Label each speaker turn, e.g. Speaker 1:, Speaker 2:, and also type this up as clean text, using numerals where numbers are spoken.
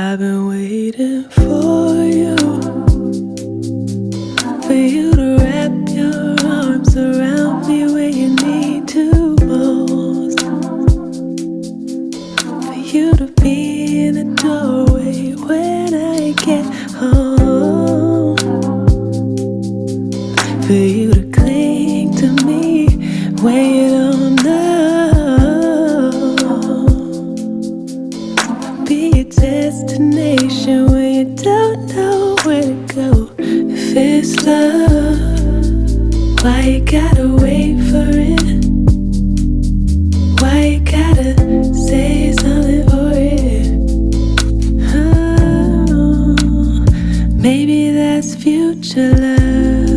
Speaker 1: I've been waiting for you to wrap your arms around me when you need to most. For you to be in the doorway when I get home. For you to cling to me when you don't know. Be a destination when you don't know where to go. If it's love, why you gotta wait for it? Why you gotta say something for it? Oh, maybe that's future love.